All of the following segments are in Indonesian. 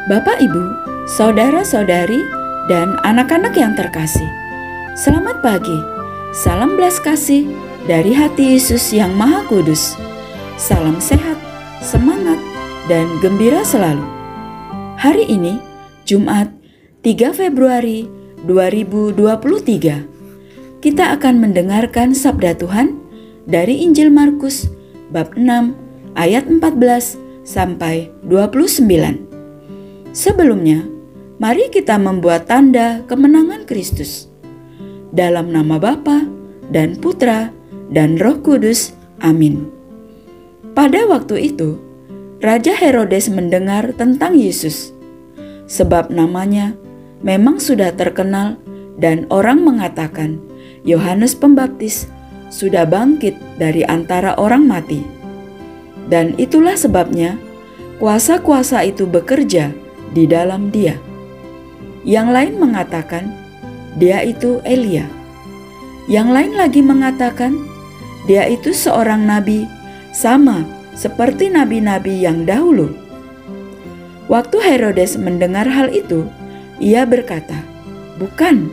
Bapak, Ibu, saudara-saudari, dan anak-anak yang terkasih, selamat pagi. Salam belas kasih dari hati Yesus yang Maha Kudus. Salam sehat, semangat, dan gembira selalu. Hari ini, Jumat 3 Februari 2023, kita akan mendengarkan sabda Tuhan dari Injil Markus bab 6 ayat 14 sampai 29. Sebelumnya, mari kita membuat tanda kemenangan Kristus. Dalam nama Bapa dan Putra dan Roh Kudus. Amin. Pada waktu itu, Raja Herodes mendengar tentang Yesus, sebab namanya memang sudah terkenal dan orang mengatakan Yohanes Pembaptis sudah bangkit dari antara orang mati. Dan itulah sebabnya kuasa-kuasa itu bekerja di dalam dia. Yang lain mengatakan dia itu Elia. Yang lain lagi mengatakan dia itu seorang nabi, sama seperti nabi-nabi yang dahulu. Waktu Herodes mendengar hal itu, ia berkata, "Bukan,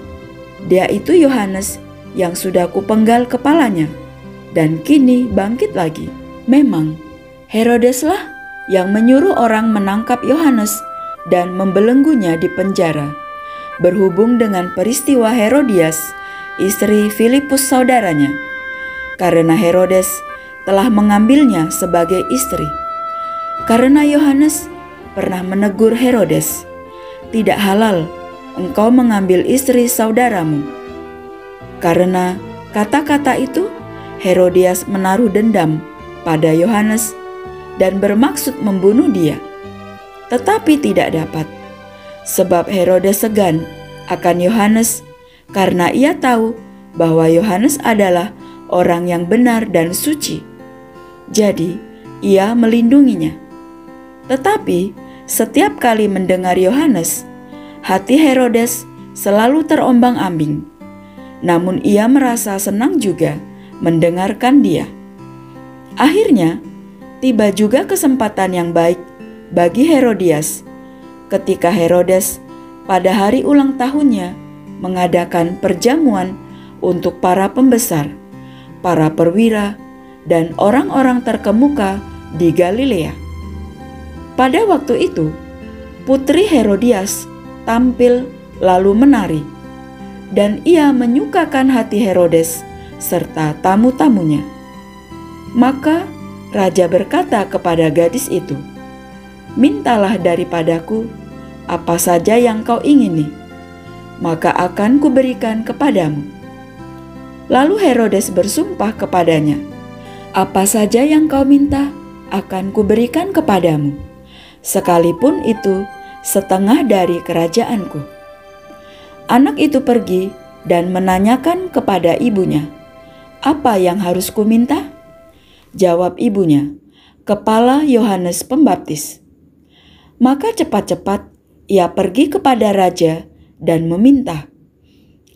dia itu Yohanes yang sudah kupenggal kepalanya, dan kini bangkit lagi." Memang, Herodeslah yang menyuruh orang menangkap Yohanes dan membelenggunya di penjara, berhubung dengan peristiwa Herodias, istri Filipus saudaranya, karena Herodes telah mengambilnya sebagai istri. Karena Yohanes pernah menegur Herodes, "Tidak halal engkau mengambil istri saudaramu." Karena kata-kata itu, Herodias menaruh dendam pada Yohanes dan bermaksud membunuh dia. Tetapi tidak dapat, sebab Herodes segan akan Yohanes karena ia tahu bahwa Yohanes adalah orang yang benar dan suci. Jadi ia melindunginya. Tetapi setiap kali mendengar Yohanes, hati Herodes selalu terombang-ambing. Namun ia merasa senang juga mendengarkan dia. Akhirnya tiba juga kesempatan yang baik bagi Herodias ketika Herodes pada hari ulang tahunnya mengadakan perjamuan untuk para pembesar, para perwira, dan orang-orang terkemuka di Galilea. Pada waktu itu, putri Herodias tampil lalu menari, dan ia menyukakan hati Herodes serta tamu-tamunya. Maka raja berkata kepada gadis itu, "Mintalah daripadaku apa saja yang kau ingini, maka akan kuberikan kepadamu." Lalu Herodes bersumpah kepadanya, "Apa saja yang kau minta akan kuberikan kepadamu, sekalipun itu setengah dari kerajaanku." Anak itu pergi dan menanyakan kepada ibunya, "Apa yang harus kuminta?" Jawab ibunya, "Kepala Yohanes Pembaptis." Maka cepat-cepat ia pergi kepada raja dan meminta,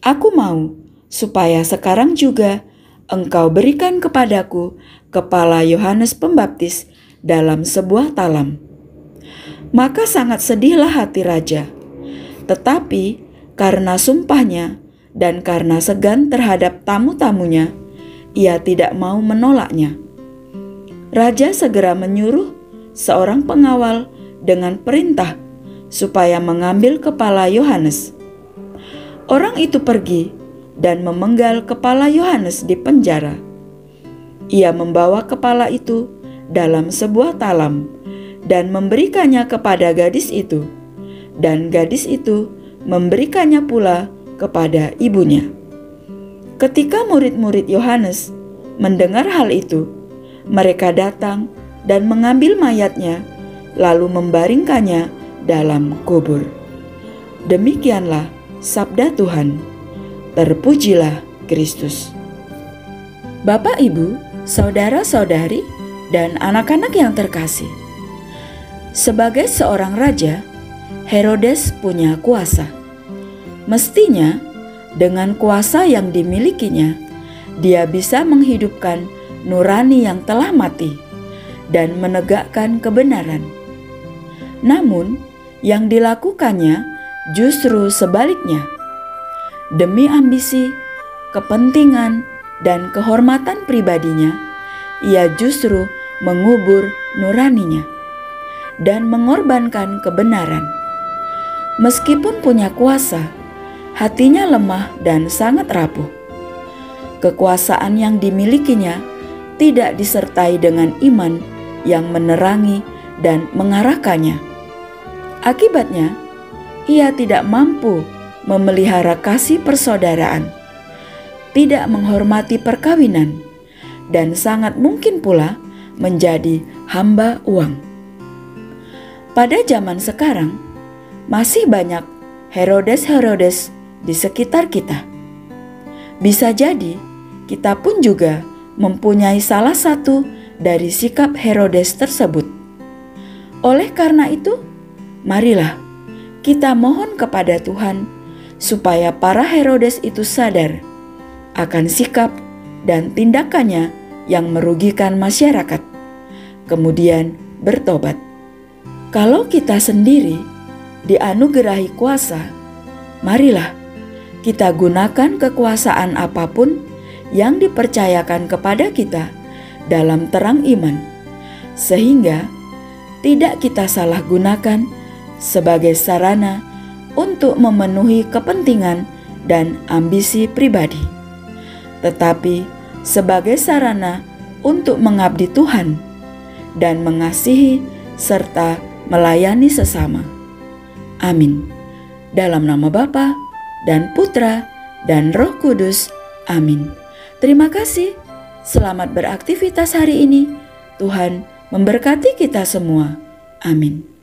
"Aku mau supaya sekarang juga engkau berikan kepadaku kepala Yohanes Pembaptis dalam sebuah talam." Maka sangat sedihlah hati raja. Tetapi karena sumpahnya dan karena segan terhadap tamu-tamunya, ia tidak mau menolaknya. Raja segera menyuruh seorang pengawal dengan perintah supaya mengambil kepala Yohanes. Orang itu pergi dan memenggal kepala Yohanes di penjara. Ia membawa kepala itu dalam sebuah talam dan memberikannya kepada gadis itu, dan gadis itu memberikannya pula kepada ibunya. Ketika murid-murid Yohanes mendengar hal itu, mereka datang dan mengambil mayatnya lalu membaringkannya dalam kubur. Demikianlah sabda Tuhan. Terpujilah Kristus. Bapak, Ibu, saudara-saudari, dan anak-anak yang terkasih, sebagai seorang raja, Herodes punya kuasa. Mestinya dengan kuasa yang dimilikinya, dia bisa menghidupkan nurani yang telah mati dan menegakkan kebenaran. Namun, yang dilakukannya justru sebaliknya. Demi ambisi, kepentingan, dan kehormatan pribadinya, ia justru mengubur nuraninya dan mengorbankan kebenaran. Meskipun punya kuasa, hatinya lemah dan sangat rapuh. Kekuasaan yang dimilikinya tidak disertai dengan iman yang menerangi dan mengarahkannya. Akibatnya, ia tidak mampu memelihara kasih persaudaraan, tidak menghormati perkawinan, dan sangat mungkin pula menjadi hamba uang. Pada zaman sekarang, masih banyak Herodes-Herodes di sekitar kita. Bisa jadi kita pun juga mempunyai salah satu dari sikap Herodes tersebut. Oleh karena itu, marilah kita mohon kepada Tuhan supaya para Herodes itu sadar akan sikap dan tindakannya yang merugikan masyarakat, kemudian bertobat. Kalau kita sendiri dianugerahi kuasa, marilah kita gunakan kekuasaan apapun yang dipercayakan kepada kita dalam terang iman, sehingga tidak kita salah gunakan sebagai sarana untuk memenuhi kepentingan dan ambisi pribadi, tetapi sebagai sarana untuk mengabdi Tuhan dan mengasihi serta melayani sesama. Amin. Dalam nama Bapa dan Putra dan Roh Kudus. Amin. Terima kasih. Selamat beraktivitas hari ini. Tuhan memberkati kita semua. Amin.